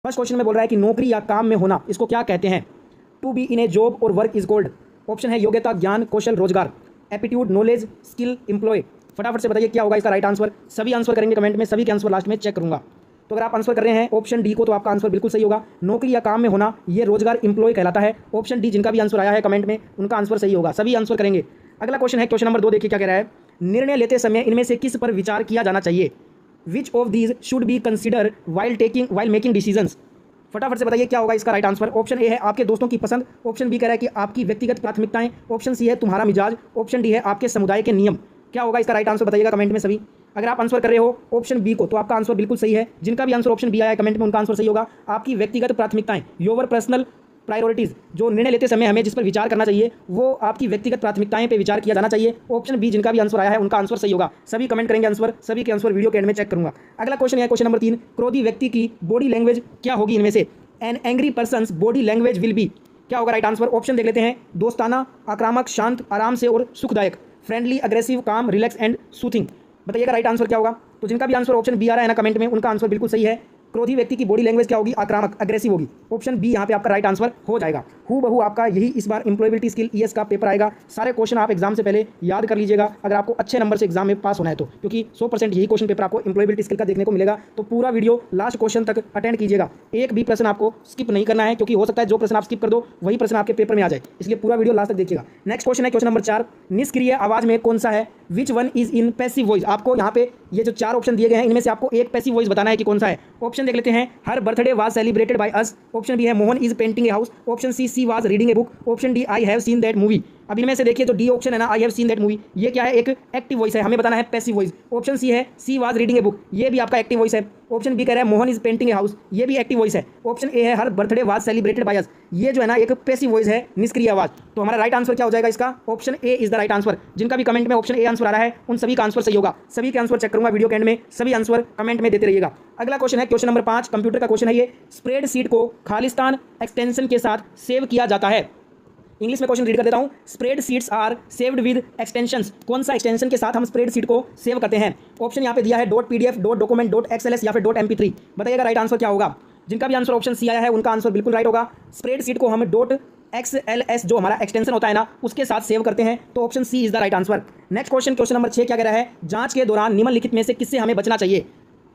First question में बोल रहा है कि नौकरी या काम में होना इसको क्या कहते हैं। To be in a job और वर्क इज कॉल्ड। ऑप्शन है योग्यता, ज्ञान, कौशल, रोजगार, एप्टीट्यूड, नॉलेज, स्किल, एम्प्लॉय। फटाफट से बताइए क्या होगा इसका राइट आंसर। सभी आंसर करेंगे कमेंट में, सभी के आंसर लास्ट में चेक करूंगा। तो अगर आप आंसर कर रहे हैं ऑप्शन डी को तो आपका आंसर बिल्कुल सही होगा। नौकरी या काम में होना ये रोजगार, एम्प्लॉय कहलाता है। ऑप्शन डी जिनका भी आंसर आया है कमेंट में उनका आंसर सही होगा। सभी आंसर करेंगे। अगला क्वेश्चन है क्वेश्चन नंबर 2। देखिए क्या कह रहा है। निर्णय लेते समय इनमें से किस पर विचार किया जाना चाहिए। Which of these should be consider while making decisions. फटाफट से बताइए क्या होगा इसका राइट आंसर। ऑप्शन ए है आपके दोस्तों की पसंद। ऑप्शन बी कह रहा है कि आपकी व्यक्तिगत प्राथमिकताएं। ऑप्शन सी है तुम्हारा मिजाज। ऑप्शन डी है आपके समुदाय के नियम। क्या होगा इसका राइट आंसर बताइएगा कमेंट में सभी। अगर आप आंसर कर रहे हो ऑप्शन बी को तो आपका आंसर बिल्कुल सही है। जिनका भी आंसर ऑप्शन बी आया है कमेंट में उनका आंसर सही होगा। आपकी व्यक्तिगत प्राथमिकताएं, योर पर्सनल प्रायोरिटीज़, जो निर्णय लेते समय हमें जिस पर विचार करना चाहिए वो आपकी व्यक्तिगत प्राथमिकताएं पे विचार किया जाना चाहिए। ऑप्शन बी जिनका भी आंसर आया है उनका आंसर सही होगा। सभी कमेंट करेंगे आंसर, सभी के आंसर वीडियो के एंड में चेक करूंगा। अगला क्वेश्चन है क्वेश्चन नंबर 3। क्रोधी व्यक्ति की बॉडी लैंग्वेज क्या होगी इनमें से। An angry persons body language will be. क्या होगा राइट आंसर। ऑप्शन देख लेते हैं। दोस्ताना, आक्रामक, शांत, आराम से और सुखदायक, फ्रेंडली, अग्रेसिव, काम, रिलैक्स एंड सूथिंग। बताइएगा राइट आंसर क्या होगा। तो जिनका भी आंसर ऑप्शन बी आ रहा है ना कमेंट में उनका आंसर बिल्कुल सही है। क्रोधी व्यक्ति की बॉडी लैंग्वेज क्या होगी, आक्रामक, अग्रेसिव होगी। ऑप्शन बी यहाँ पे आपका राइट आंसर हो जाएगा। हूबहू आपका यही इस बार एम्प्लॉयबिलिटी स्किल ईएस का पेपर आएगा। सारे क्वेश्चन आप एग्जाम से पहले याद कर लीजिएगा अगर आपको अच्छे नंबर से एग्जाम में पास होना है तो, क्योंकि 100% यही क्वेश्चन पेपर आपको एम्प्लॉयबिलिटी स्किल का देखने को मिलेगा। तो पूरा वीडियो लास्ट क्वेश्चन तक अटेंड कीजिएगा। एक भी प्रश्न आपको स्किप नहीं करना है, क्योंकि हो सकता है जो प्रश्न आप स्किप कर दो वही प्रश्न आपके पेपर में आ जाए, इसलिए पूरा वीडियो लास्ट तक देखिएगा। नेक्स्ट क्वेश्चन है क्वेश्चन नंबर 4। निष्क्रिय आवाज में कौन सा है। Which one is in passive voice. आपको यहाँ पे ये जो 4 ऑप्शन दिए गए हैं इनमें से आपको एक पैसिव वॉइस बताना है कि कौन सा है। ऑप्शन देख लेते हैं। Her birthday was celebrated by us. Option B है Mohan is painting a house. Option C was reading a book. Option D I have seen that movie. अब इनमें से देखिए जो डी ऑप्शन है ना, I have seen that movie, ये क्या है, एक एक्टिव वॉइस है। हमें बताना है पैसिव वॉइस। ऑप्शन सी है C was reading a book, ये भी आपका एक्टिव वॉइस है। ऑप्शन बी कह रहा है Mohan is painting a house, ये भी एक्टिव वॉइस है। ऑप्शन ए है her birthday was celebrated by us, ये जो है ना एक पैसिव वॉइस है, निष्क्रिय आवाज। तो हमारा राइट आंसर क्या हो जाएगा इसका। Option A is the right answer. जिनका भी कमेंट में ऑप्शन ए आंसर आ रहा है उन सभी का आंसर सही होगा। सभी के आंसर चेक करूंगा वीडियो के एंड में, सभी आंसर कमेंट में देते रहिएगा। अगला क्वेश्चन है क्वेश्चन नंबर 5। कंप्यूटर का क्वेश्चन है ये। स्प्रेडशीट को खालिस्तान एक्सटेंशन के साथ सेव किया जाता है। इंग्लिश में क्वेश्चन रीड कर देता हूं। Spreadsheets are saved with extensions. कौन सा एक्सटेंशन के साथ हम स्प्रेडशीट को सेव करते हैं। ऑप्शन यहाँ पे दिया है .pdf, .document, .xls या फिर .mp3। बताइएगा राइट आंसर क्या होगा। जिनका भी आंसर ऑप्शन सी आया है उनका आंसर बिल्कुल राइट होगा। स्प्रेडशीट को हम .xls जो हमारा एक्सटेंशन होता है ना उसके साथ सेव करते हैं, तो option C is the right answer. Next question question number 6 क्या कह रहा है। जांच के दौरान निम्नलिखित में से किससे हमें बचना चाहिए।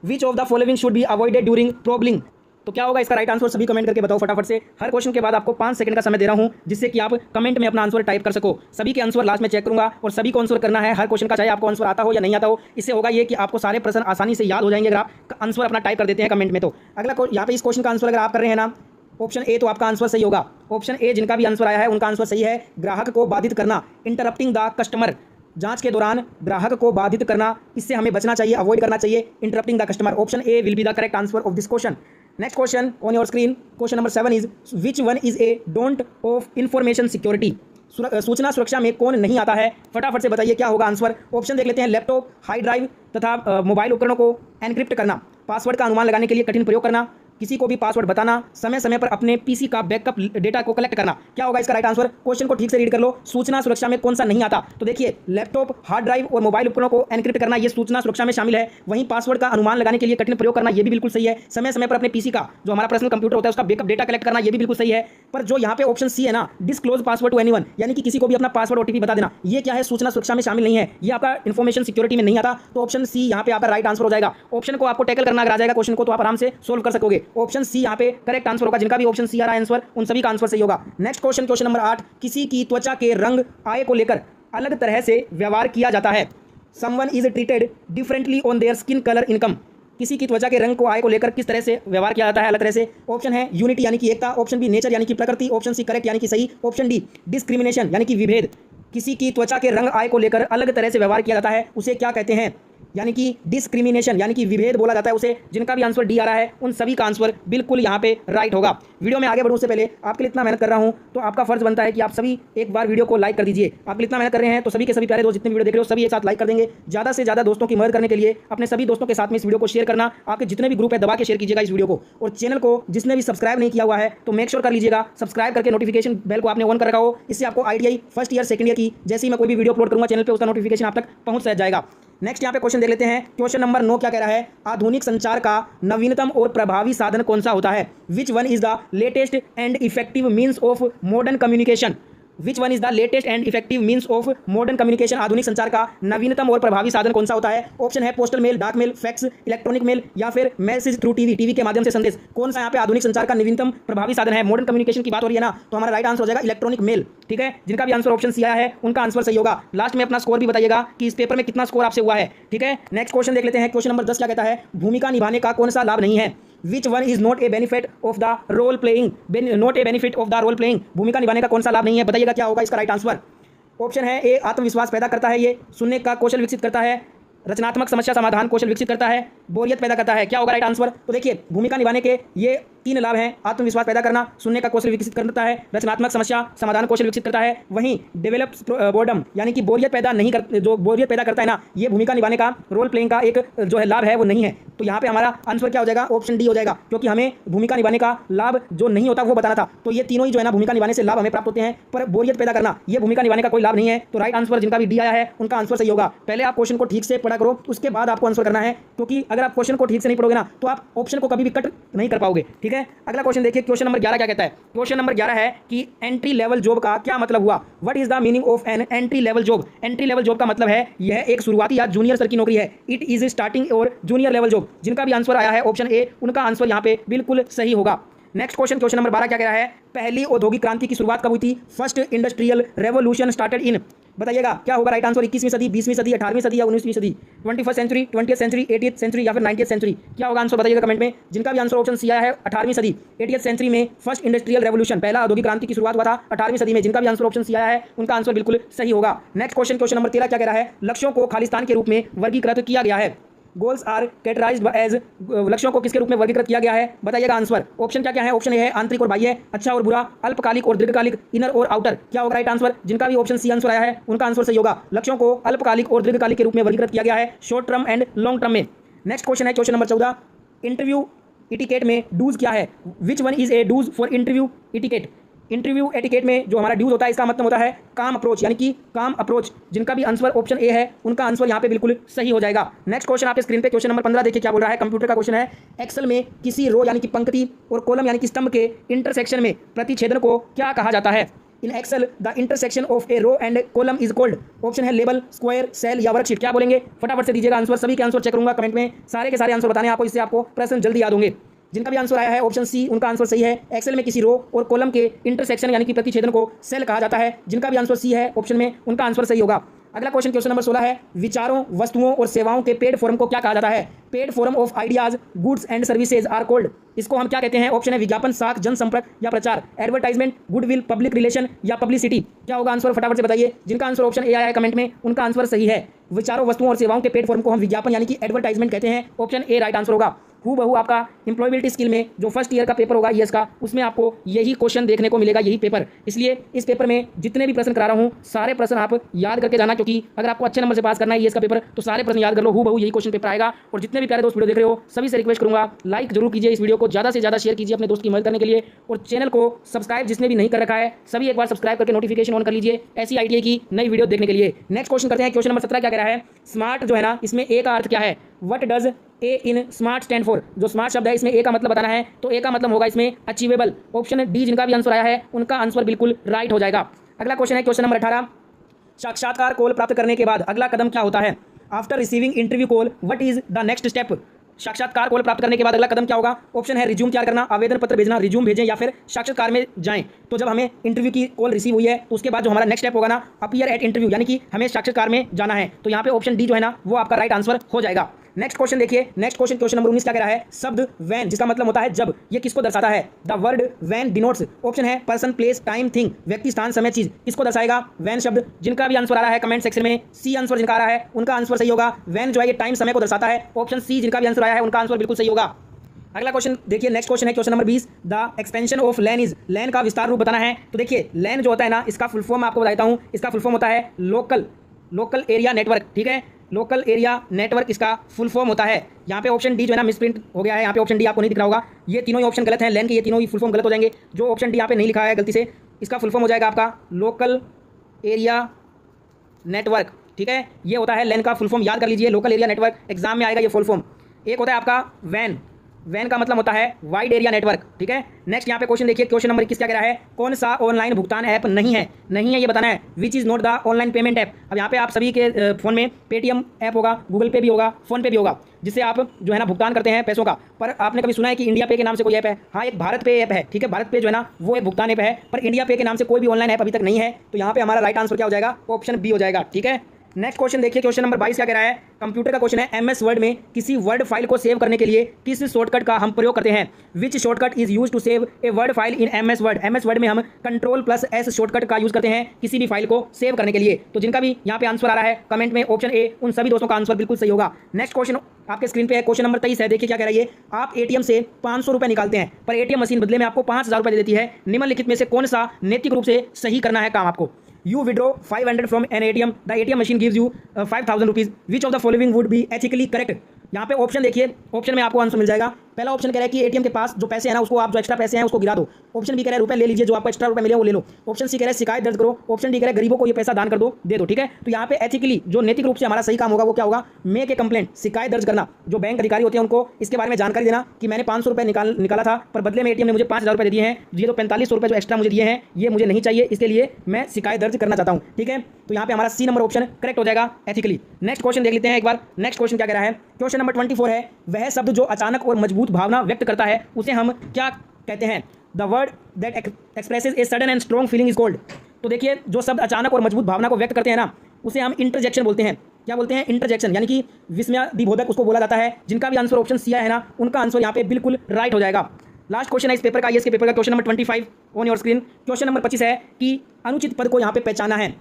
Which of the following should be avoided during probing. तो क्या होगा इसका राइट आंसर। सभी कमेंट करके बताओ फटाफट से। हर क्वेश्चन के बाद आपको 5 सेकंड का समय दे रहा हूं जिससे कि आप कमेंट में अपना आंसर टाइप कर सको। सभी के आंसर लास्ट में चेक करूंगा और सभी को आंसर करना है हर क्वेश्चन का, चाहे आपको आंसर आता हो या नहीं आता हो। इससे होगा ये कि आपको सारे प्रश्न आसानी से याद हो जाएंगे अगर आप आंसर अपना टाइप कर देते हैं कमेंट में। तो अगला यहाँ पे इस क्वेश्चन का आंसर अगर आप कर रहे हैं ना ऑप्शन ए तो आपका आंसर सही होगा। ऑप्शन ए जिनका भी आंसर आया है उनका आंसर सही है। ग्राहक को बाधित करना, इंटरप्टिंग द कस्टमर। जांच के दौरान ग्राहक को बाधित करना, इससे हमें बचना चाहिए, अवॉइड करना चाहिए, interrupting the customer. Option A will be the correct answer of this question. Next question on your screen question number 7 is which one is A don't of information security. सूचना सुरक्षा में कौन नहीं आता है। फटाफट से बताइए क्या होगा आंसर। ऑप्शन देख लेते हैं। लैपटॉप, हार्ड ड्राइव तथा मोबाइल उपकरणों को एनक्रिप्ट करना, पासवर्ड का अनुमान लगाने के लिए कठिन प्रयोग करना, किसी को भी पासवर्ड बताना, समय समय पर अपने पीसी का बैकअप डेटा को कलेक्ट करना। क्या होगा इसका राइट आंसर। क्वेश्चन को ठीक से रीड कर लो। सूचना सुरक्षा में कौन सा नहीं आता। तो देखिए लैपटॉप, हार्ड ड्राइव और मोबाइल उपकरणों को एनक्रिप्ट करना ये सूचना सुरक्षा में शामिल है। वहीं पासवर्ड का अनुमान लगाने के लिए कठिन प्रयोग करना ये भी बिल्कुल सही है। समय समय पर अपने पीसी का जो हमारा पर्सनल कंप्यूटर होता है उसका बैकअप डेटा कलेक्ट करना ये भी बिल्कुल सही है। पर जो यहाँ पे ऑप्शन सी है ना, डिस्क्लोज पासवर्ड टू एनीवन, यानी कि किसी को भी अपना पासवर्ड ओटीपी बता देना, ये क्या है, सूचना सुरक्षा में शामिल नहीं है। ये आपका इन्फॉर्मेशन सिक्योरिटी में नहीं आता। तो ऑप्शन सी यहाँ पे आपका राइट आंसर हो जाएगा। ऑप्शन को आपको टैकल करना अगर आ जाएगा क्वेश्चन को तो आप आराम से सोल्व कर सकोगे। ऑप्शन सी यहाँ पे करेक्ट आंसर होगा। जिनका भी ऑप्शन सी आ रहा है आंसर उन सभी का आंसर सही होगा। Next question question number 8। किसी की त्वचा के रंग, आय को लेकर अलग तरह से व्यवहार किया जाता है। Someone is treated differently on their skin colour income. किसी की त्वचा के रंग को, आय को लेकर किस तरह से व्यवहार किया जाता है अलग तरह से। ऑप्शन है यूनिटी यानी कि एकता। ऑप्शन बी नेचर यानी कि प्रकृति। ऑप्शन सी करेक्ट यानी कि सही। ऑप्शन डी डिस्क्रिमिनेशन यानी कि विभेद। किसी की त्वचा के रंग, आय को लेकर अलग तरह से व्यवहार किया जाता है उसे क्या कहते हैं, यानी कि डिस्क्रिमिनेशन यानी कि विभेद बोला जाता है उसे। जिनका भी आंसर डी आ रहा है उन सभी का आंसर बिल्कुल यहाँ पे राइट होगा। वीडियो में आगे बढ़ने से पहले आपके लिए इतना मेहनत कर रहा हूँ तो आपका फर्ज बनता है कि आप सभी एक बार वीडियो को लाइक कर दीजिए। आप इतना मेहनत कर रहे हैं तो सभी के सभी प्यारे दोस्त जितने वीडियो देख रहे हो सभी एक साथ लाइक कर देंगे। ज़्यादा से ज़्यादा दोस्तों की मदद करने के लिए अपने सभी दोस्तों के साथ में इस वीडियो को शेयर करना। आपके जितने भी ग्रुप है दबा के शेयर कीजिएगा इस वीडियो को। और चैनल को जिसने भी सब्सक्राइब नहीं किया हुआ है तो मेक श्योर कर लीजिएगा सब्सक्राइब करके नोटिफिकेशन बेल को आपने ऑन कर रखा हो। इससे आपको ITI first year second year की जैसे ही मैं कोई भी वीडियो अपलोड करूँगा चैनल पर उसका नोटिफिकेशन आप तक पहुँच जाएगा। नेक्स्ट यहाँ पे क्वेश्चन देख लेते हैं। क्वेश्चन नंबर 9 क्या कह रहा है? आधुनिक संचार का नवीनतम और प्रभावी साधन कौन सा होता है? Which one is the latest and effective means of modern communication? Which one is the latest and effective means of modern communication? आधुनिक संचार का नवीनतम और प्रभावी साधन कौन सा होता है? ऑप्शन है पोस्टल मेल, डाक मेल, फैक्स, इलेक्ट्रॉनिक मेल या फिर मैसेज थ्रू टीवी, टीवी के माध्यम से संदेश। कौन सा यहाँ पे आधुनिक संचार का नवीनतम प्रभावी साधन है? मॉडर्न कम्युनिकेशन की बात हो रही है ना, तो हमारा राइट आंसर हो जाएगा इलेक्ट्रॉनिक मेल। ठीक है, जिनका भी आंसर ऑप्शन सी आया है उनका आंसर सही होगा। लास्ट में अपना स्कोर भी बताइएगा कि इस पेपर में कितना स्कोर आपसे हुआ है। ठीक है, नेक्स्ट क्वेश्चन देख लेते हैं। क्वेश्चन नंबर 10 क्या कहता है? भूमिका निभाने का कौन सा लाभ नहीं है? Which one is not a benefit of the role playing? Not a benefit of the role playing. भूमिका निभाने का कौन सा लाभ नहीं है? बताइएगा क्या होगा इसका राइट आंसर। ऑप्शन है ए आत्मविश्वास पैदा करता है, ये सुनने का कौशल विकसित करता है, रचनात्मक समस्या समाधान कौशल विकसित करता है, बोरियत पैदा करता है। क्या होगा राइट आंसर? तो देखिए भूमिका निभाने के ये 3 लाभ हैं। आत्मविश्वास पैदा करना, सुनने का कौशल विकसित करता है, रचनात्मक समस्या समाधान कौशल विकसित करता है। वहीं डेवलप्स बोर्डम यानी कि बोरियत पैदा नहीं कर, जो बोरियत पैदा करता है ना, ये भूमिका निभाने का रोल प्लेइंग का एक जो है लाभ है वो नहीं है। तो यहाँ पे हमारा आंसर क्या हो जाएगा? ऑप्शन डी हो जाएगा, क्योंकि हमें भूमिका निभाने का लाभ जो नहीं होता वो बताना था। तो ये तीनों ही जो है ना भूमिका निभाने से लाभ हमें प्राप्त होते हैं, पर बोरियत पैदा करना ये भूमिका निभाने का कोई लाभ नहीं है। तो राइट आंसर जिनका भी डी आया है उनका आंसर सही होगा। पहले आप क्वेश्चन को ठीक से पढ़ा करो, उसके बाद आपको आंसर करना है, क्योंकि अगर आप क्वेश्चन को ठीक से नहीं पढ़ोगे ना तो आप ऑप्शन को कभी भी कट नहीं कर पाओगे। ठीक है, अगला क्वेश्चन देखिए। क्वेश्चन नंबर 11 क्या कहता है? क्वेश्चन नंबर 11 है कि एंट्री लेवल जॉब का क्या मतलब हुआ? What is the meaning of an entry level job? Entry level job का मतलब है यह एक शुरुआती या जूनियर स्तर की नौकरी है। इट इज स्टार्टिंग और जूनियर लेवल जॉब। जिनका भी आंसर आया है ऑप्शन ए, उनका आंसर यहाँ पे बिल्कुल सही होगा। नेक्स्ट क्वेश्चन, क्वेश्चन नंबर 12 क्या कह रहा है? पहली औद्योगिक क्रांति की शुरुआत कब हुई थी? First industrial revolution started in. बताइएगा क्या होगा राइट आंसर? 21वीं सदी, 20वीं सदी, 18वीं सदी या 19वीं सदी? 21st century, 20th century, 80th century या फिर 90th सेंचुरी? क्या होगा आंसर बताइएगा कमेंट में। जिनका भी आंसर ऑप्शन सी आया है 18वीं सदी, 80th सेंचुरी में फर्स्ट इंडस्ट्रियल रेवोल्यूशन, पहला औद्योगिक क्रांति की शुरुआत हुआ था 18वीं सदी में। जिनका भी आंसर ऑप्शन सी आया है उनका आंसर बिल्कुल सही होगा। नेक्स्ट क्वेश्चन, क्वेश्चन नंबर 13 क्या कह रहा है? लक्ष्यों को खालिस्तान के रूप में वर्गीकृत किया गया है। गोल्स आर कैटेगराइज्ड एज, लक्ष्यों को किसके रूप में वर्गीकृत किया गया है? बताइएगा आंसर। ऑप्शन क्या क्या है? ऑप्शन ए है आंतरिक और बाह्य, अच्छा और बुरा, अल्पकालिक और दीर्घकालिक, इनर और आउटर। क्या होगा राइट आंसर? जिनका भी ऑप्शन सी आंसर आया है उनका आंसर सही होगा। लक्ष्यों को अल्पकालिक और दीर्घकालिक के रूप में वर्गीकृत किया गया है, short term and long term में। नेक्स्ट क्वेश्चन है क्वेश्चन नंबर 14। इंटरव्यू इटिकेट में डूज क्या है? Which one is a dos for interview etiquette? Interview etiquette में जो हमारा ड्यूज होता है इसका मतलब होता है काम अप्रोच, यानी कि काम अप्रोच। जिनका भी आंसर ऑप्शन ए है उनका आंसर यहाँ पे बिल्कुल सही हो जाएगा। नेक्स्ट क्वेश्चन आपके स्क्रीन पे क्वेश्चन नंबर 15 देखिए क्या बोल रहा है। कंप्यूटर का क्वेश्चन है। एक्सेल में किसी रो यानी कि पंक्ति और कॉलम यानी कि स्तंभ के इंटरसेक्शन में प्रतिछेदन को क्या कहा जाता है? In Excel the intersection of a row and column is called. Option है लेबल, स्क्वायर, सेल या वर्कशीट। क्या बोलेंगे? फटाफट से दीजिएगा आंसर। सभी के आंसर चेक करूंगा कमेंट में, सारे के सारे आंसर बताने आपको, इससे आपको प्रश्न जल्दी याद होंगे। जिनका भी आंसर आया है ऑप्शन सी उनका आंसर सही है। एक्सेल में किसी रो और कॉलम के इंटरसेक्शन यानी कि प्रतिछेदन को सेल कहा जाता है। जिनका भी आंसर सी है ऑप्शन में उनका आंसर सही होगा। अगला क्वेश्चन, क्वेश्चन नंबर 16 है। विचारों, वस्तुओं और सेवाओं के पेड फॉर्म को क्या कहा जाता है? Paid form of ideas, goods and services are called. इसको हम क्या कहते हैं? ऑप्शन है विज्ञापन, साख, जनसंपर्क या प्रचार, एडवर्टाइजमेंट, गुडविल, पब्लिक रिलेशन या पब्लिसिटी। क्या होगा आंसर? फटाफट से बताइए। जिनका आंसर ऑप्शन ए आया है कमेंट में उनका आंसर सही है। विचारों, वस्तुओं और सेवाओं के पेड फॉर्म को हम विज्ञापन यानी कि एडवर्टाइजमेंट कहते हैं। ऑप्शन ए राइट आंसर होगा। हूबहू आपका एम्प्लॉयबिलिटी स्किल में जो फर्स्ट ईयर का पेपर होगा ईएस का, उसमें आपको यही क्वेश्चन देखने को मिलेगा, यही पेपर। इसलिए इस पेपर में जितने भी प्रश्न करा रहा हूँ सारे प्रश्न आप याद करके जाना, क्योंकि अगर आपको अच्छे नंबर से पास करना है ईएस का पेपर तो सारे प्रश्न याद कर लो। हूबहू यही क्वेश्चन पेपर आएगा। और जितने भी प्यारे दोस्त वीडियो देख रहे हो सभी से रिक्वेस्ट करूंगा लाइक जरूर कीजिए इस वीडियो को, ज़्यादा से ज़्यादा शेयर कीजिए अपने दोस्त की मदद करने के लिए। और चैनल को सब्सक्राइब जिसने भी नहीं कर रखा है सभी एक बार सब्सक्राइब करके नोटिफिकेशन ऑन कर लीजिए ऐसी आईटीआई की नई वीडियो देखने के लिए। नेक्स्ट क्वेश्चन करते हैं। क्वेश्चन नंबर 17 क्या कह रहा है? स्मार्ट जो है ना, इसमें ए का अर्थ क्या है? What does a in smart stand for? जो स्मार्ट शब्द है इसमें ए का मतलब बताना है, तो ए का मतलब होगा इसमें अचीवेबल। ऑप्शन डी जिनका भी आंसर आया है उनका आंसर बिल्कुल राइट हो जाएगा। अगला क्वेश्चन है क्वेश्चन नंबर 18। साक्षात्कार कॉल प्राप्त करने के बाद अगला कदम क्या होता है? After receiving interview call what is the next step? साक्षात्कार कॉल प्राप्त करने के बाद अगला कदम क्या होगा? ऑप्शन है रिज्यूम तैयार करना, आवेदन पत्र भेजना, रिज्यूम भेजें या फिर साक्षात्कार में जाएं। तो जब हमें इंटरव्यू की कॉल रिसीव हुई है तो उसके बाद जो हमारा नेक्स्ट स्टेप होगा ना, अपीयर एट इंटरव्यू, यानी कि हमें साक्षात्कार में जाना है। तो यहाँ पे ऑप्शन डी जो है ना वो आपका राइट आंसर हो जाएगा। नेक्स्ट क्वेश्चन देखिए। नेक्स्ट क्वेश्चन, क्वेश्चन नंबर 19 क्या कह रहा है? शब्द वैन जिसका मतलब होता है जब, ये किसको दर्शाता है? The word when denotes. Option है पर्सन, प्लेस, टाइम, थिंग, व्यक्ति, स्थान, समय, चीज। किसको दर्शाएगा वैन शब्द? जिनका भी आंसर आ रहा है कमेंट सेक्शन में सी आंसर जिनका आ रहा है उनका आंसर सही होगा। वैन जो है ये टाइम, समय को दर्शाता है। ऑप्शन सी जिनका भी आंसर आया है उनका आंसर बिल्कुल सही होगा। अगला क्वेश्चन देखिए। नेक्स्ट क्वेश्चन है question number 20। The expansion of LAN is. LAN का विस्तार रूप बताना है। तो देखिए लैन जो होता है ना, इसका फुल फॉर्म आपको बताता हूँ। इसका फुल फॉर्म होता है लोकल एरिया नेटवर्क। ठीक है, लोकल एरिया नेटवर्क इसका फुल फॉर्म होता है। यहाँ पे ऑप्शन डी जो है ना मिसप्रिंट हो गया है। यहाँ पे ऑप्शन डी आपको नहीं दिख रहा होगा। ये तीनों ही ऑप्शन गलत हैं। लैन के ये तीनों ही फुल फॉर्म गलत हो जाएंगे। जो ऑप्शन डी यहाँ पे नहीं लिखा है गलती से, इसका फुल फॉर्म हो जाएगा आपका लोकल एरिया नेटवर्क। ठीक है। ये होता है लैन का फुल फॉर्म, याद कर लीजिए, लोकल एरिया नेटवर्क, एग्जाम में आएगा ये फुल फॉर्म। एक होता है आपका वैन, वैन का मतलब होता है वाइड एरिया नेटवर्क, ठीक है। नेक्स्ट यहाँ पे क्वेश्चन देखिए, क्वेश्चन नंबर 21 क्या कह रहा है, कौन सा ऑनलाइन भुगतान ऐप नहीं है, नहीं है ये बताना है। Which is not the online payment app. अब यहाँ पे आप सभी के फोन में पेटीएम ऐप होगा, गूगल पे भी होगा, फोन पे भी होगा, जिससे आप जो है ना भुगतान करते हैं पैसों का। पर आपने कभी सुना है कि इंडिया पे के नाम से कोई ऐप है? हाँ, एक भारत पे ऐप है, ठीक है। भारत पे जो है ना वो एक भुगतान ऐप है, पर इंडिया पे के नाम से कोई भी ऑनलाइन ऐप अभी तक नहीं है। तो यहाँ पे हमारा राइट आंसर क्या हो जाएगा, ऑप्शन बी हो जाएगा, ठीक है। नेक्स्ट क्वेश्चन देखिए, क्वेश्चन नंबर 22 क्या कह रहा है, कंप्यूटर का क्वेश्चन है। एमएस वर्ड में किसी वर्ड फाइल को सेव करने के लिए किस शॉर्टकट का हम प्रयोग करते हैं? Which shortcut is use to save a word file in MS Word. MS Word में हम Ctrl+S शॉर्टकट का यूज करते हैं किसी भी फाइल को सेव करने के लिए। तो जिनका भी यहाँ पे आंसर आ रहा है कमेंट में ऑप्शन ए, उन सभी दोस्तों का आंसर बिल्कुल सही होगा। नेक्स्ट क्वेश्चन आपके स्क्रीन पे है, क्वेश्चन नंबर 23 है। देखिए क्या कह रही है, आप एटीएम से 500 रुपये निकालते हैं, पर एटीएम मशीन बदले में आपको 5000 रुपये दे देती है। निम्नलिखित में से कौन सा नैतिक रूप से सही करना है काम आपको? You withdraw 500 from an ATM. The ATM machine gives you 5000 rupees. Which of the following would be ethically correct? यहाँ पे ऑप्शन देखिए, ऑप्शन में आपको आंसर मिल जाएगा। पहला ऑप्शन कह रहा है कि एटीएम के पास जो पैसे हैं ना उसको आप जो एक्स्ट्रा पैसे हैं उसको गिरा दो। ऑप्शन बी कह रहा है रुपए ले लीजिए, जो आपको एक्स्ट्रा रुपए मिले वो ले लो। ऑप्शन सी कह रहा है शिकायत दर्ज करो। ऑप्शन डी कह रहा है गरीबों को ये पैसा दान कर दो, दे दो, ठीक है। तो यहाँ पे एथिकली जो नैतिक रूप से हमारा सही काम होगा वो क्या होगा, मेक ए कंप्लेंट, शिकायत दर्ज करना। जो बैंक अधिकारी होते हैं उनको इसके बारे में जानकारी देना कि मैंने 500 रुपये निकाला था, पर बदले में एटीएम ने मुझे 5000 रुपये दे दिए हैं। ये तो 4500 रुपये जो एक्स्ट्रा मुझे दिए हैं ये मुझे नहीं चाहिए, इसके लिए मैं शिकायत दर्ज करना चाहता हूँ, ठीक है। तो यहाँ पे हमारा सी नंबर ऑप्शन करेक्ट हो जाएगा, एथिकली। नेक्स्ट क्वेश्चन देख लेते हैं एक बार। नेक्स्ट क्वेश्चन क्या कह रहा है, क्वेश्चन नंबर 24 है, वह शब्द जो अचानक और मजबूत भावना व्यक्त करता है उसे हम क्या कहते हैं? The word that expresses a sudden and strong feeling is called. तो देखिए जो शब्द अचानक और मजबूत भावना को व्यक्त करते हैं ना उसे हम इंटरजेक्शन बोलते हैं। क्या बोलते हैं? इंटरजेक्शन, यानी कि विस्मयादिबोधक उसको बोला जाता है। जिनका भी आंसर ऑप्शन सी है ना उनका आंसर यहाँ पे बिल्कुल राइट हो जाएगा। लास्ट क्वेश्चन है इस पेपर का, ये इसके पेपर का question number 25 on your screen. Question number 25 है कि अनुचित पद को यहाँ पे पहचाना है।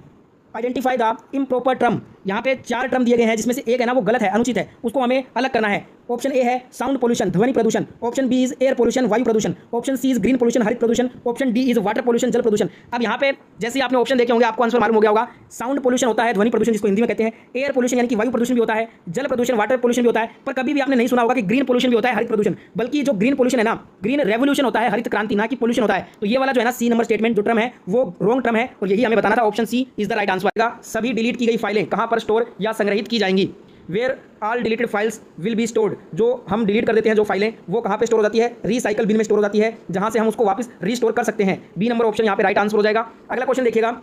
Identify the improper term. यहाँ पे 4 टर्म दिए गए हैं जिसमें से एक है ना वो गलत है, अनुचित है, उसको हमें अलग करना है। ऑप्शन ए है साउंड पोल्यूशन, ध्वनि प्रदूषण। Option B is air pollution, वायु प्रदूषण। Option C is green pollution, हरित प्रदूषण। Option D is water pollution, जल प्रदूषण। अब यहाँ पे जैसे आपने ऑप्शन देखे होंगे आपको आंसर मालूम हो गया होगा। साउंड पोल्यूशन होता है ध्वनि प्रदूषण जिसको हिंदी में कहते हैं, एयर पोल्यूशन यानी कि वायु प्रदूषण भी होता है, जल प्रदूषण वाटर पोल्यूशन भी होता है। पर कभी भी आपने नहीं सुना होगा कि ग्रीन पोल्यूशन भी होता है, हरित प्रदूषण। बल्कि जो ग्रीन पोल्यूशन है ना, ग्रीन रेवोल्यूशन होता है, हरित क्रांति, ना कि पोल्यूशन होता है। तो ये वाला जो है ना सी नंबर स्टेटमेंट जो टर्म है वो रॉन्ग टर्म है और यही हमें बताना था। Option C is the right answer. सभी डिलीट की गई फाइलें कहाँ पर स्टोर या संग्रहित की जाएंगी? Where all deleted files will be stored. जो हम डिलीट कर देते हैं जो फाइलें वो कहाँ पे स्टोर हो जाती है? रिसाइकल बिन में स्टोर हो जाती है, जहाँ से हम उसको वापस रीस्टोर कर सकते हैं। बी नंबर ऑप्शन यहाँ पे राइट आंसर हो जाएगा। अगला क्वेश्चन देखिएगा,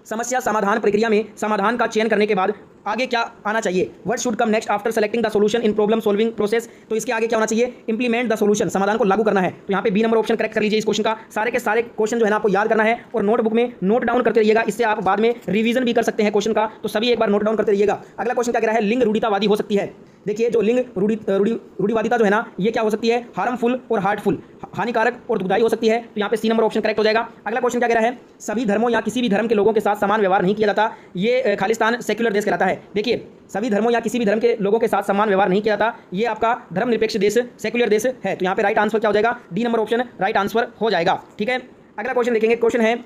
समस्या समाधान प्रक्रिया में समाधान का चयन करने के बाद आगे क्या आना चाहिए? What should come next after selecting the solution in problem solving process. तो इसके आगे क्या होना चाहिए? इंप्लीमेंट द सॉल्यूशन, समाधान को लागू करना है। तो यहाँ पे बी नंबर ऑप्शन करेक्ट कर लीजिए। इस क्वेश्चन का सारे के सारे क्वेश्चन जो है ना आपको याद करना है और नोटबुक में नोट डाउन करते रहिएगा, इससे आप बाद में रिवीजन भी कर सकते हैं क्वेश्चन का। तो सभी एक बार नोट डाउन करते रहिएगा। अगला क्वेश्चन क्या कह रहा है, लिंग रूढ़ितावादी हो सकती है। देखिए जो लिंग रूढ़िवादिता जो है ना ये क्या हो सकती है? हार्मफुल और हार्टफुल, हानिकारक और दुखदायी हो सकती है। तो यहाँ पे सी नंबर ऑप्शन करेक्ट हो जाएगा। अगला क्वेश्चन क्या कह रहा है, सभी धर्मों या किसी भी धर्म के लोगों के साथ समान व्यवहार नहीं किया जाता, ये खालिस्तान सेक्युलर देश कहलाता है। देखिए सभी धर्मों या किसी भी धर्म के लोगों के साथ समान व्यवहार नहीं किया जाता, ये आपका धर्मनिरपेक्ष देश सेक्युलर देश है। तो यहाँ पे राइट आंसर क्या हो जाएगा? D number option right answer हो जाएगा, ठीक है। अगला क्वेश्चन देखेंगे, क्वेश्चन है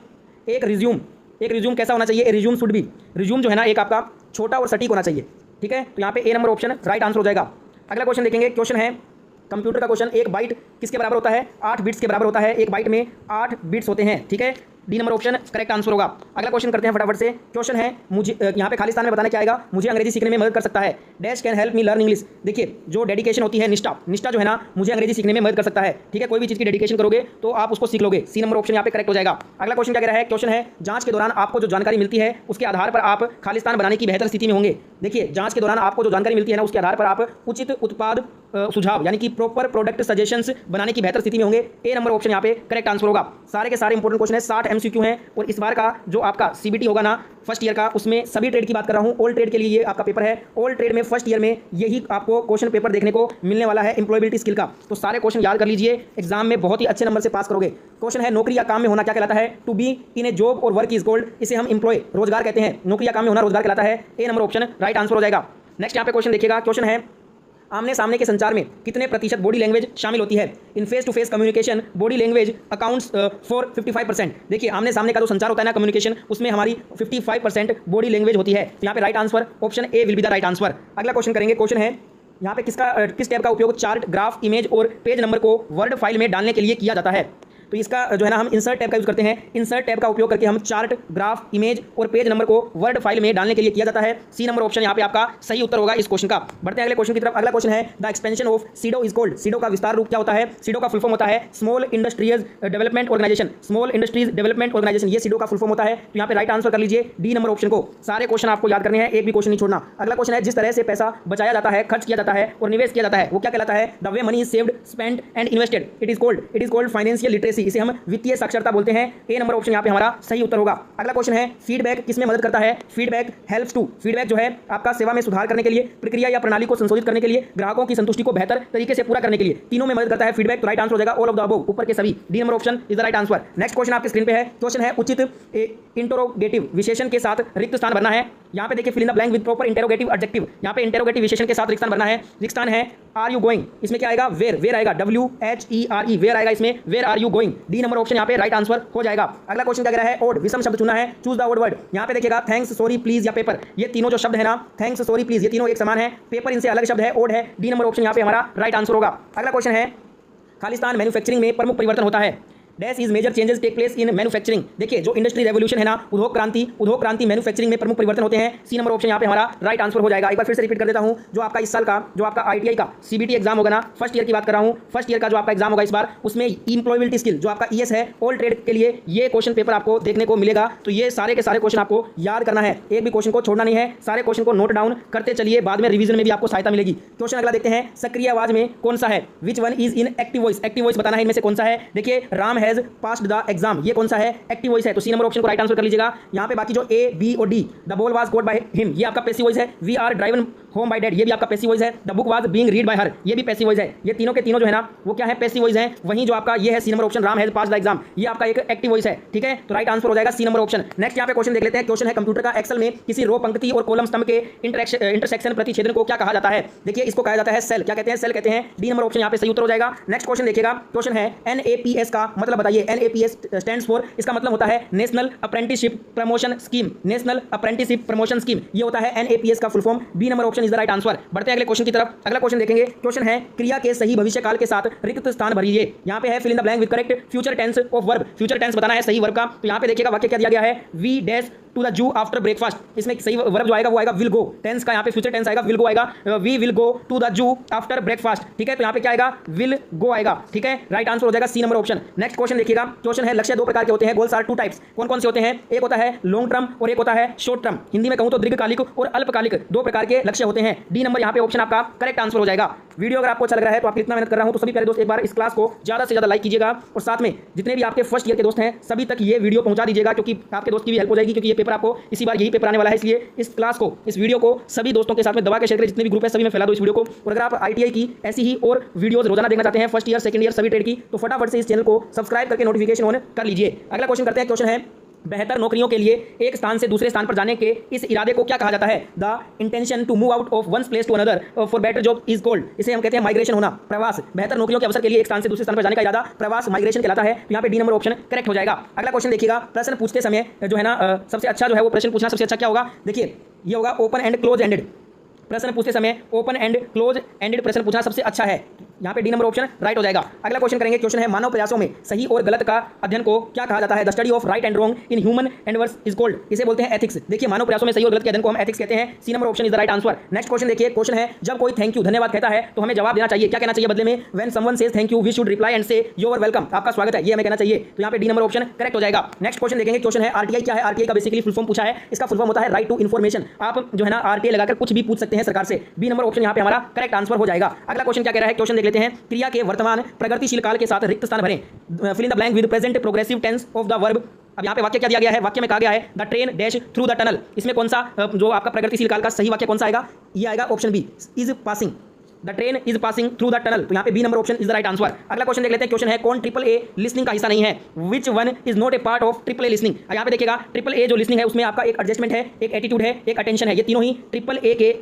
एक रिज्यूम कैसा होना चाहिए? रिज्यूम शुड बी, रिज्यूम जो है ना एक आपका छोटा और सटीक होना चाहिए, ठीक है। तो यहाँ पे A number option right answer हो जाएगा। अगला क्वेश्चन देखेंगे, क्वेश्चन है कंप्यूटर का क्वेश्चन, एक बाइट किसके बराबर होता है? 8 बिट्स के बराबर होता है। एक बाइट में 8 बिट्स होते हैं, ठीक है। D number option correct answer होगा। अगला क्वेश्चन करते हैं फटाफट से। क्वेश्चन है मुझे यहाँ पे खालिस्तान में बताने क्या आएगा, मुझे अंग्रेजी सीखने में मदद कर सकता है। Dash can help me learn English. देखिए जो डेडिकेशन होती है, निष्ठा जो है ना मुझे अंग्रेजी सीखने में मदद कर सकता है, ठीक है। कोई भी चीज़ की डेडिकेशन करोगे तो आप उसको सीख लोगे। सी नंबर ऑप्शन यहाँ पे करेक्ट हो जाएगा। अगला क्वेश्चन क्या कह रहा है, क्वेश्चन है जांच के दौरान आपको जो जानकारी मिलती है उसके आधार पर आप खालिस्तान बनाने की बेहतर स्थिति में होंगे। देखिए जांच के दौरान आपको जो जानकारी मिलती है ना उसके आधार पर आप उचित उत्पाद सुझाव यानी कि प्रॉपर प्रोडक्ट सजेशंस बनाने की बेहतर स्थिति में होंगे। ए नंबर ऑप्शन यहाँ पे करेक्ट आंसर होगा। सारे के सारे इंपॉर्टेंट क्वेश्चन है, 60 MCQ हैं और इस बार का जो आपका CBT होगा ना फर्स्ट ईयर का, उसमें सभी ट्रेड की बात कर रहा हूँ। ऑल ट्रेड के लिए ये आपका पेपर है। ऑल ट्रेड में फर्स्ट ईयर में यही आपको क्वेश्चन पेपर देखने को मिलने वाला है एम्प्लॉयबिलिटी स्किल का। तो सारे क्वेश्चन याद कर लीजिए, एग्जाम में बहुत ही अच्छे नंबर से पास करोगे। क्वेश्चन है नौकरी या काम में होना क्या कहलाता है? To be in a job और वर्क इज कॉल्ड, इसे हम एम्प्लॉय रोजगार कहते हैं। नौकरी या काम में होना रोजगार कहलाता है। ए नंबर ऑप्शन राइट आंसर हो जाएगा। नेक्स्ट यहाँ पे क्वेश्चन देखिएगा, क्वेश्चन है आमने सामने के संचार में कितने प्रतिशत बॉडी लैंग्वेज शामिल होती है? In face to face communication body language accounts for 55%। देखिए आमने सामने का जो संचार होता है ना कम्युनिकेशन, उसमें हमारी 55% बॉडी लैंग्वेज होती है। तो यहाँ पे right answer option A will be the right answer. अगला क्वेश्चन करेंगे, क्वेश्चन है यहाँ पे किस टैब का उपयोग चार्ट, ग्राफ, इमेज और पेज नंबर को वर्ड फाइल में डालने के लिए किया जाता है? तो इसका जो है ना हम इंसर्ट टैब का यूज करते हैं। इंसर्ट टैब का उपयोग करके हम चार्ट, ग्राफ, इमेज और पेज नंबर को वर्ड फाइल में डालने के लिए किया जाता है। सी नंबर ऑप्शन यहाँ पे आपका सही उत्तर होगा इस क्वेश्चन का। बढ़ते हैं अगले क्वेश्चन की तरफ। अगला क्वेश्चन है the expansion of SIDO is called. SIDO का विस्तार रूप क्या होता है? सीडो का फुल फॉर्म होता है small industries development organisation. Small industries development organisation, ये सीडो का फुल फॉर्म होता है। तो यहाँ पे राइट आंसर कर लीजिए डी नंबर ऑप्शन को। सारे क्वेश्चन आपको याद करने हैं, एक भी क्वेश्चन नहीं छोड़ना। अगला क्वेश्चन है जिस तरह से पैसा बचाया जाता है, खर्च किया जाता है और निवेश किया जाता है वो क्या कहलाता है? The way money is saved, spent and invested it is called financial literacy. इसे हम वित्तीय साक्षरता बोलते हैं। ए नंबर ऑप्शन यहाँ पे हमारा सही उत्तर होगा। अगला क्वेश्चन है फीडबैक किसमें मदद करता है? Feedback helps to. फीडबैक जो है आपका सेवा में सुधार करने के लिए, प्रक्रिया या प्रणाली को संशोधित करने के लिए, ग्राहकों की संतुष्टि को बेहतर तरीके से पूरा करने के लिए, तीनों में मदद करता है फीडबैक। तो राइट आंसर हो जाएगा ऑल ऑफ द अबव, ऊपर के सभी। D number option is the right answer. Next question आपके स्क्रीन पे है। क्वेश्चन है उचित इंटरोगेटिव विशेषण के साथ रिक्त स्थान भरना है। यहाँ पे देखिए fill in the blank with proper interrogative adjective. यहाँ पे इंटरोगेटिव विशेषण के साथ रिक्त स्थान भरना है। रिक्त स्थान है आर यू गोइंग, इसमें क्या आएगा? वेयर आएगा, WHERE, वेयर आएगा इसमें, where are you going. D number option यहाँ पे राइट आंसर हो जाएगा। अगला क्वेश्चन क्या कह रहा है? ओड, विषम शब्द चुना है, चूज द ओड वर्ड। यहाँ पे देखिएगा थैंक्स, सॉरी, प्लीज या पेपर, ये तीनों जो शब्द है ना, थैंक्स, सॉरी, प्लीज, ये तीनों एक समान है। पेपर इनसे अलग शब्द है, ओड है। डी नंबर ऑप्शन यहाँ पे हमारा राइट आंसर होगा। अगला क्वेश्चन है खालिस्तान मैन्युफैक्चरिंग में प्रमुख परिवर्तन होता है। Dash is major changes take place in manufacturing. देखिए जो इंडस्ट्री रेवोल्यूशन है ना, उद्योग क्रांति मैन्युफैक्चरिंग में प्रमुख परिवर्तन होते हैं। सी नंबर ऑप्शन यहाँ पे हमारा राइट आंसर हो जाएगा। एक बार फिर से रिपीट कर देता हूँ, जो आपका इस साल का जो आपका ITI का CBT एग्जाम होगा ना, फर्स्ट ईयर की बात कर रहा हूँ, फर्स्ट ईयर का जो आपका एग्जाम होगा इस बार, उसमें इंप्लॉयबिलिटी स्किल जो आपका ES है, ऑल ट्रेड के लिए ये क्वेश्चन पेपर आपको देखने को मिलेगा। तो ये सारे के सारे क्वेश्चन आपको याद करना है, एक भी क्वेश्चन को छोड़ना नहीं है, सारे क्वेश्चन को नोट डाउन करते चलिए, बाद में रिवीजन में भी आपको सहायता मिलेगी। क्वेश्चन अगला देखते हैं, सक्रिय आवाज में कौन सा है? Which one is in active voice. Active voice बताना है इनमें से कौन सा है। देखिए Ram has passed the exam, ये कौन सा है? एक्टिव वॉइस है। तो सी नंबर ऑप्शन को राइट आंसर कर लीजिएगा। यहाँ पे बाकी जो A, B और D, the ball was caught by him, ये आपका पैसिव वॉइस है। We are driven home by dad, ये भी आपका पैसिव वॉइस है। The book was being read by her, ये भी पैसिव वॉइस है। ये तीनों के तीनों जो है ना वो क्या है? पैसिव वॉइस है। वहीं जो आपका ये है C number option, Ram has passed the exam, ये आपका एक एक्टिव वॉइस है। ठीक है, तो राइट आंसर हो जाएगा सी नंबर ऑप्शन। नेक्स्ट यहाँ पे क्वेश्चन देख लेते हैं। क्वेश्चन है कंप्यूटर का एक्सेल में किसी रो, पंक्ति और कॉलम स्तंभ के इंटरसेक्शन प्रतिच्छेदन को क्या कहा जाता है? देखिए इसको कहा जाता है सेल। क्या कहते हैं? सेल कहते हैं। डी नंबर ऑप्शन यहाँ पे सही उत्तर हो जाएगा। नेक्स्ट क्वेश्चन देखिएगा। क्वेश्चन है NAPS का मतलब बताइए। NAPS स्टैंड्स फॉर, इसका मतलब होता है national apprenticeship promotion scheme. National apprenticeship promotion scheme, ये होता है NAPS का full form. B number option is the right answer. बढ़ते हैं अगले क्वेश्चन की तरफ। अगला क्वेश्चन देखेंगे। क्वेश्चन है क्रिया के सही भविष्य काल के साथ रिक्त स्थान भरिए। यहाँ पे है fill in the blank with correct future tense of verb. Future tense बताना है सही वर्ब का। तो यहाँ पे देखिएगा वाक्य क्या दिया गया है? We dash to the zoo after breakfast. इसमें सही वर्ब जो आएगा वो आएगा विल गो। टेंस का यहाँ पे फ्यूचर टेंस आएगा, विल गो आएगा। We will go to the zoo after breakfast. ठीक है, तो यहाँ पे क्या आएगा? विल गो आएगा। ठीक है, राइट आंसर हो जाएगा C number option. Next question देखिएगा। क्वेश्चन है लक्ष्य दो प्रकार के होते हैं। Goals are two types. कौन कौन से होते हैं? एक होता है लॉन्ग टर्म और एक होता है शॉर्ट टर्म। हिंदी में कहूँ तो दीर्घकालिक और अल्पकालिक, दो प्रकार के लक्ष्य होते हैं। डी नंबर यहाँ पे ऑप्शन आपका करेक्ट आंसर हो जाएगा। वीडियो अगर आपको अच्छा लग रहा है तो आप इतना मेहनत कर रहा हूँ तो सभी प्यारे दोस्त एक बार इस क्लास को ज़्यादा से ज़्यादा लाइक कीजिएगा और साथ में जितने भी आपके फर्स्ट ईयर के दोस्त हैं सभी तक ये वीडियो पहुंचा दीजिएगा, क्योंकि आपके दोस्त की भी हेल्प हो जाएगी, क्योंकि ये पेपर आपको इसी बार यही पेपर आने वाला है। इसलिए इस क्लास को, इस वीडियो को सभी दोस्तों के साथ में दबा के शेयर करें। जितने भी ग्रुप है सभी में फैला दो इस वीडियो को। और अगर आप ITI की ऐसी ही और वीडियोज रोजाना देखना चाहते हैं, फर्स्ट ईयर, सेकंड ईयर सभी ट्रेड की, तो फटाफट से इस चैनल को सब्सक्राइब करके नोटिफिकेशन ऑन कर लीजिए। अगला क्वेश्चन करते हैं। क्वेश्चन है बेहतर नौकरियों के लिए एक स्थान से दूसरे स्थान पर जाने के इस इरादे को क्या कहा जाता है? The intention to move out of one place to another for better job is called. इसे हम कहते हैं माइग्रेशन होना, प्रवास। बेहतर नौकरियों के अवसर के लिए एक स्थान से दूसरे स्थान पर जाने का इरादा प्रवास, माइग्रेशन कहलाता है। यहाँ पे डी नंबर ऑप्शन करेक्ट हो जाएगा। अगला क्वेश्चन देखिएगा। प्रश्न पूछते समय जो है ना सबसे अच्छा जो है वो प्रश्न पूछना सबसे अच्छा क्या होगा? देखिए ये होगा ओपन एंड क्लोज एंडेड। प्रश्न पूछते समय ओपन एंड क्लोज एंडेड प्रश्न पूछना सबसे अच्छा है। यहाँ पे डी नंबर ऑप्शन राइट हो जाएगा। अगला क्वेश्चन करेंगे। क्वेश्चन है मानव प्रयासों में सही और गलत का अध्ययन को क्या कहा जाता है? The study of right and wrong in human endeavours is called. इसे बोलते हैं एथिक्स। देखिए मानव प्रयासों में सही और गलत के अध्ययन को हम एथिक्स कहते हैं। C number option is the right answer. Next question देखिए। क्वेश्चन है जब कोई थैंक यू, धन्यवाद कहता है तो हमें जवाब देना चाहिए। क्या कहना चाहिए बदले में? When someone says thank you we should reply and say you are welcome, आपका स्वागत है, ये हमें कहना चाहिए। तो यहाँ पे डी नंबर ऑप्शन करेक्ट हो जाएगा। नेक्स्ट क्वेश्चन देखेंगे। क्वेश्चन है RTI क्या है? RTI का बेसिकली फुल फॉर्म पूछा है। इसका फुल फॉर्म होता है राइट टू इन्फॉर्मेशन। आप जो है ना RTI लगाकर कुछ भी पूछ सकते हैं सरकार से। बी नंबर ऑप्शन यहाँ पे हमारा करेक्ट आंसर हो जाएगा। अगला क्वेश्चन क्या कह रहा है? क्वेश्चन देख लेते हैं। क्रिया के वर्तमान प्रगतिशील काल के साथ रिक्त स्थान भरें। Fill in the blank with present progressive tense of the verb. अब यहाँ पे वाक्य क्या दिया गया है? वाक्य में कहा गया है the train dash through the tunnel. इसमें कौन सा जो आपका प्रगतिशील काल का सही वाक्य कौन सा आएगा? ये आएगा option B, is passing. The train is passing through the tunnel. तो यहाँ पे B number option is the right answer. अगला क्वेश्चन देख लेते हैं। क्वेश्चन है कौन AAA लिसनिंग का हिस्सा नहीं है? Which one is not a part of AAA listening. यहाँ पे देखिएगा AAA जो लिसनिंग है उसमें आपका एक एडजस्टमेंट है, एक एटीट्यूड है, एक अटेंशन है। ये तीनों ही AAA के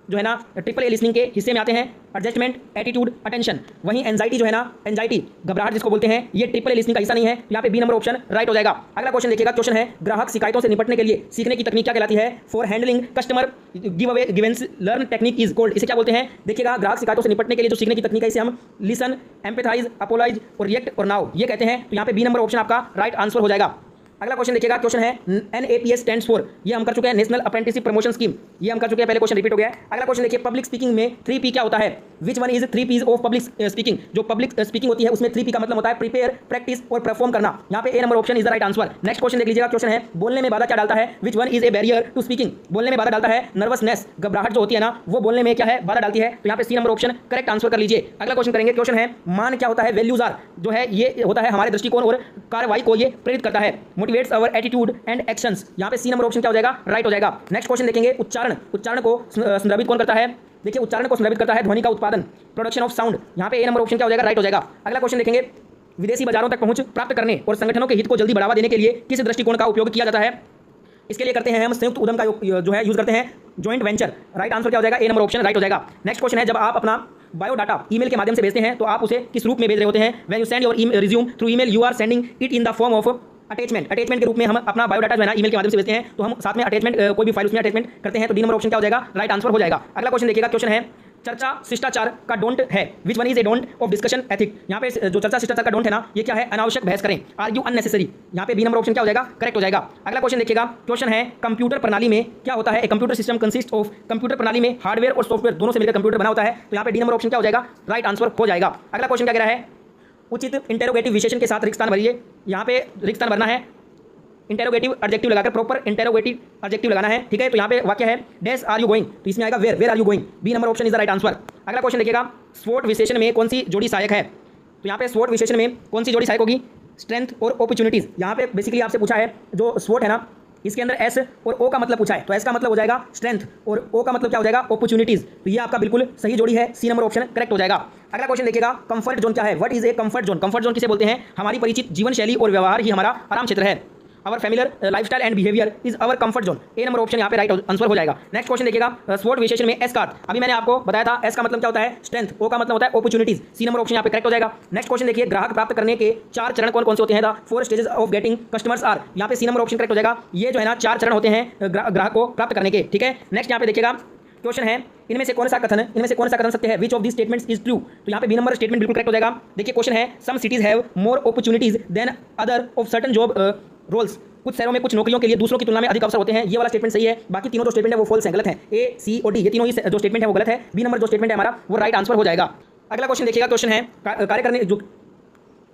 जो है ना ट्रिपल ए लिसनिंग के हिस्से में आते हैं, एडजस्टमेंट, एटीट्यूड, अटेंशन। वहीं एंजाइटी जो है ना, एंजाइटी घबराहट जिसको बोलते हैं, ये ट्रिपल ए लिसनिंग का हिस्सा नहीं है। यहाँ पे बी नंबर ऑप्शन राइट हो जाएगा। अगला क्वेश्चन देखिएगा, क्वेश्चन है ग्राहक शिकायतों से निपटने के लिए सीखने की तकनीक क्या कहलाती है? For handling customer give away Givens learn technique is called. इसे क्या बोलते हैं? देखिएगा, ग्राहक शिकायतों से निपटने के लिए जो सीखने की तकनीक है इसे हम लिसन, एम्पैथाइज, अपोलाइज और रिएक्ट और नाउ ये कहते हैं। तो यहाँ पे बी नंबर ऑप्शन आपका राइट आंसर हो जाएगा। अगला क्वेश्चन देखिएगा, क्वेश्चन है NAPS स्टैंड्स फॉर, ये हम कर चुके हैं, नेशनल अप्रेंटिसशिप प्रमोशन स्कीम, ये हम कर चुके हैं, पहले क्वेश्चन रिपीट हो गया है। अगला क्वेश्चन देखिए, पब्लिक स्पीकिंग में 3P क्या होता है? Which one is 3Ps of public speaking? जो पब्लिक स्पीकिंग होती है उसमें 3P का मतलब होता है प्रिपेयर, प्रैक्टिस और परफॉर्म करना। यहाँ पे A number option is the right answer. Next question देख लीजिएगा, क्वेश्चन है बोलने में बाधा क्या डालता है? Which one is a barrier to speaking? बोलने में बाधा डालता है नर्वसनेस, घबराहट जो होती है ना वो बोलने में क्या है, बाधा डालती है। तो यहाँ पे C number option correct answer कर लीजिए। अगला क्वेश्चन करेंगे, क्वेश्चन है मान क्या होता है? वैल्यूज आर, जो है ये होता है हमारे दृष्टिकोण और कार्रवाई को ये प्रेरित करता है, motivates our attitude and actions. यहाँ पे सी नंबर ऑप्शन क्या हो जाएगा? राइट हो जाएगा। नेक्स्ट क्वेश्चन देखेंगे, उच्चारण, उच्चारण को संदर्भित कौन करता है? देखिए, उच्चारण को संदर्भित करता है ध्वनि का उत्पादन, प्रोडक्शन ऑफ साउंड। यहाँ पे ए नंबर ऑप्शन क्या हो जाएगा? राइट हो जाएगा। अगला क्वेश्चन देखेंगे, विदेशी बाजारों तक पहुंच प्राप्त करने और संगठनों के हित को जल्दी बढ़ावा देने के लिए किस दृष्टिकोण का उपयोग किया जाता है? इसके लिए करते हैं हम संयुक्त उद्यम का जो है यूज करते हैं, जॉइंट वेंचर। राइट आंसर क्या हो जाएगा? ए नंबर ऑप्शन राइट हो जाएगा। नेक्स्ट क्वेश्चन है, जब आप अपना बायोडाटा ईमेल के माध्यम से भेजते हैं तो आप उसे किस रूप में भेज रहे होते हैं? When you send your resume through email you are sending it in the form of attachment. Attachment के रूप में हम अपना बायोडाटा जो है ना ईमेल के माध्यम से भेजते हैं, तो हम साथ में अटैचमेंट कोई भी फाइल उसमें अटैचमेंट करते हैं। तो डी नंबर ऑप्शन क्या हो जाएगा? राइट आंसर हो जाएगा। अगला क्वेश्चन देखिएगा, क्वेश्चन है चर्चा शिष्टाचार का डोंट है, which one is A don't of discussion ethic? यहाँ पे जो चर्चा शिष्टाचार का डोंट है ना, ये क्या है? अनावश्यक बहस करें, आर्ग्यू अननेसेसरी। यहाँ पे बी नंबर ऑप्शन क्या हो जाएगा? करेक्ट हो जाएगा। अगला क्वेश्चन देखिएगा, क्वेश्चन है कंप्यूटर प्रणाली में क्या होता है? Computer system consist of, computer प्रणाली में हार्डवेयर और सॉफ्टवेयर दोनों से मिलकर कंप्यूटर बना होता है। तो यहाँ पे डी नंबर ऑप्शन क्या हो जाएगा? राइट आंसर हो जाएगा। अगला क्वेश्चन क्या कह रहा है? उचित इंटेरोगेटिव विशेषण के साथ रिक्त स्थान भरिए। यहाँ पे रिक्त स्थान भरना है, इंटेरोगेटिव एडजेक्टिव लगाकर प्रॉपर इंटेरोगेटिव एडजेक्टिव लगाना है, ठीक है। तो यहाँ पे वाक्य है डैश आर यू गोइंग, तो इसमें आएगा where are you going. B number option is the right answer. अगला क्वेश्चन देखिएगा, स्वोट विशेषण में कौन सी जोड़ी सहायक है? तो यहाँ पे स्वोट विशेषण में कौन सी जोड़ी सहायक होगी? स्ट्रेंथ और अपॉर्चुनिटीज। यहाँ पे बेसिकली आपसे पूछा है, जो स्वोट है ना इसके अंदर एस और ओ का मतलब पूछा है, तो एस का मतलब हो जाएगा स्ट्रेंथ और ओ का मतलब क्या हो जाएगा? अपॉर्चुनिटीज। तो ये आपका बिल्कुल सही जोड़ी है, सी नंबर ऑप्शन करेक्ट हो जाएगा। अगला क्वेश्चन देखिएगा, कंफर्ट जोन क्या है? What is a comfort zone? Comfort zone किसे बोलते हैं? हमारी परिचित जीवन शैली और व्यवहार ही हमारा आराम क्षेत्र है। Our familiar lifestyle and behaviour is our comfort zone. A number option यहाँ पे राइट आंसर हो जाएगा। नेक्स्ट क्वेश्चन देखिएगा, स्वोट विशेषण में एस का अर्थ, अभी मैंने आपको बताया था एस का मतलब क्या होता है? स्ट्रेंथ, ओ का मतलब होता है अपॉर्चुनिटीज। सी नंबर ऑप्शन यहाँ पे करेक्ट हो जाएगा। नेक्स्ट क्वेश्चन देखिए, ग्राहक प्राप्त करने के 4 चरण कौन कौन से होते हैं? The 4 stages of getting customers are. यहाँ पे सी नंबर ऑप्शन करेक्ट हो जाएगा। ये जो है ना 4 चरण होते हैं ग्राहक को प्राप्त करने के, ठीक है। नेक्स्ट यहाँ पे देखिएगा, क्वेश्चन है इनमें से कौन सा कथन सत्य है? Which of this statements is true? तो यहाँ पे बी नंबर स्टेटमेंट बिल्कुल करेक्ट हो जाएगा। देखिए क्वेश्चन है some cities have more opportunities than other of certain job roles. कुछ शहरों में कुछ नौकरियों के लिए दूसरों की तुलना में अधिक अवसर होते हैं। ये वाला स्टेटमेंट सही है, बाकी तीनों जो स्टेटमेंट है वो फॉल्स है, गलत है। ए, सी और डी ये तीनों ही जो स्टेटमेंट है वो गलत है। बी नंबर जो स्टेटमेंट है हमारा वो राइट आंसर हो जाएगा। अगला क्वेश्चन देखिएगा, क्वेश्चन है कार्य करने जो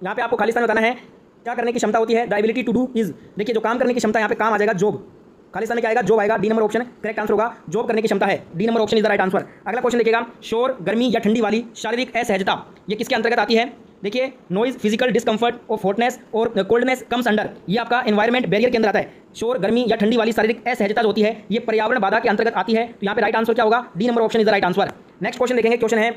यहाँ पे आपको खालिस्तान बताना है क्या करने की क्षमता होती है? The ability to do is. देखिए जो काम करने की क्षमता, यहाँ पे काम आ जाएगा जॉब, खालिस्तान में क्या आएगा? जॉब आएगा। D number option correct answer होगा, जॉब करने की क्षमता है। D number option is the right answer. अगला क्वेश्चन देखिएगा, शोर, गर्मी या ठंडी वाली शारीरिक असहजता, ये किसके अंतर्गत आती है? देखिए noise, physical discomfort of hotness और कोल्डनेस कम्स अंडर, ये आपका एनवायरमेंट बैरियर के अंदर आता है। शोर, गर्मी या ठंडी वाली शारीरिक असहजता जो होती है ये पर्यावरण बाधा के अंतर्गत आती है। तो यहाँ पे राइट आंसर क्या होगा? D number option is the right answer. Next question देखेंगे, क्वेश्चन है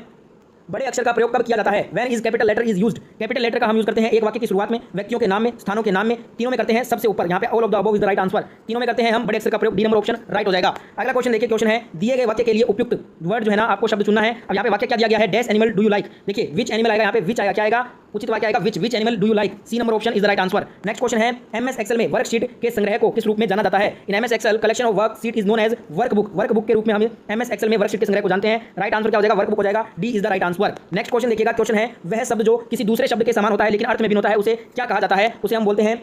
बड़े अक्षर का प्रयोग कब किया जाता है? When is capital letter is used. Capital letter का हम यूज करते हैं एक वाक्य की शुरुआत में, व्यक्तियों के नाम में, स्थानों के नाम में, तीनों में करते हैं सबसे ऊपर। यहाँ पे all of the above is the right answer. तीनों में करते हैं हम बड़े अक्षर का प्रयोग। डी नंबर ऑप्शन राइट हो जाएगा। अगला क्वेश्चन देखिए, क्वेश्चन है दिए गए वाक्य के लिए उपयुक्त वर्ड जो है ना आपको शब्द चुनना है। अब यहाँ पे वाक्य क्या दिया गया है? Dash animal do you like. देखिए विच एनिमल आएगा, यहाँ पे विच आएगा, क्या आएगा? उचित वाक्य आएगा which animal do you like. C number option is the right answer. Next question है MS एक्सेल में वर्कशीट के संग्रह को किस रूप में जाना जाता है? In MS Excel collection of worksheet is known as workbook. Workbook के रूप में हम MS एक्सेल में वर्कशीट के संग्रह को जानते हैं। राइट आंसर क्या हो जाएगा? वर्कबुक हो जाएगा। D is the right answer. Next question देखिएगा, क्वेश्चन है वह शब्द जो किसी दूसरे शब्द के समान होता है लेकिन अर्थ में भिन्न होता है उसे क्या कहा जाता है? उसे हम बोलते हैं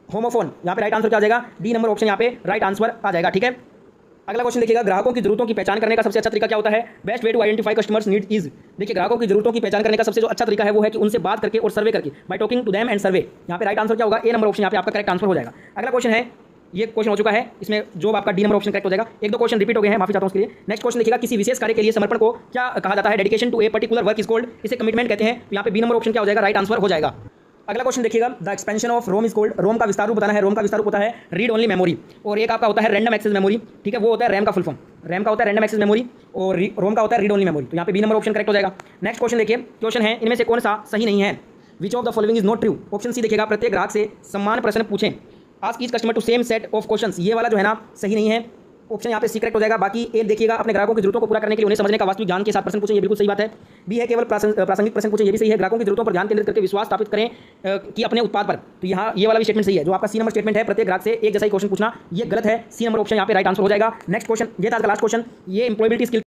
होमोफोन। यहाँ पे राइट आंसर क्या आ जाएगा? डी नंबर ऑप्शन यहाँ पे राइट आंसर आ जाएगा, ठीक है। अगला क्वेश्चन देखिएगा, ग्राहकों की जरूरतों की पहचान करने का सबसे अच्छा तरीका क्या होता है? Best way to identify customers need is. देखिए ग्राहकों की जरूरतों की पहचान करने का सबसे जो अच्छा तरीका है वो है कि उनसे बात करके और सर्वे करके, by talking to them and survey. यहाँ पे राइट आंसर क्या होगा? ए नंबर ऑप्शन यहाँ पे आपका करेक्ट आंसर हो जाएगा। अगला क्वेश्चन है, ये क्वेश्चन हो चुका है, इसमें जो आपका डी नंबर ऑप्शन करेक्ट हो जाएगा। एक दो क्वेश्चन रिपीट हो गए हैं, माफी चाहता हूं उसके लिए। नेक्स्ट क्वेश्चन देखिएगा, किसी विशेष कार्य के लिए समर्पण को क्या कहा जाता है? Dedication to a particular work is called. इसे कमिटमेंट कहते हैं। यहाँ पे बी नंबर ऑप्शन क्या हो जाएगा? राइट आंसर हो जाएगा। अगला क्वेश्चन देखिएगा, the expansion of ROM is called. ROM का विस्तार रूप बताना है। रोम का विस्तार रूप होता है रीड ओनली मेमोरी, और एक आपका होता है रैंडम एक्सेस मेमोरी, ठीक है, वो होता है रैम का फुल फॉर्म। रैम का होता है रैंडम एक्सेस मेमोरी और रोम का होता है रीड ओनली मेमोरी। तो यहाँ पे बी नंबर ऑप्शन करेक्ट हो जाएगा। नेक्स्ट क्वेश्चन देखिए, क्वेश्चन है इनमें से कौन सा सही नहीं है? Which of the following is not true. Option C देखिएगा, प्रत्येक ग्राहक से समान प्रश्न पूछें। Ask each customer to same set of questions, ये वाला जो है ना सही नहीं है। ऑप्शन यहाँ पे सी करेक्ट हो जाएगा। बाकी ए देखिएगा, अपने ग्राहकों की जरूरतों को पूरा करने के लिए उन्हें समझने का वास्तविक ज्ञान के साथ प्रश्न पूछें, ये बिल्कुल सही बात है। बी है केवल प्रासंगिक प्रश्न पूछें, ये भी सही है। ग्राहकों की जरूरतों पर ध्यान केंद्रित करके विश्वास स्थापित करें कि अपने उत्पाद पर, तो यहाँ ये वाला भी स्टेटमेंट सही है। जो आपका सी नंबर स्टेटमेंट है, प्रत्येक ग्राहक से एक जैसा ही क्वेश्चन पूछना, ये गलत है। सी नंबर ऑप्शन यहाँ पे राइट आंसर हो जाएगा। नेक्स्ट क्वेश्चन, ये था आज का लास्ट क्वेश्चन, ये एम्प्लॉयबिलिटी स्किल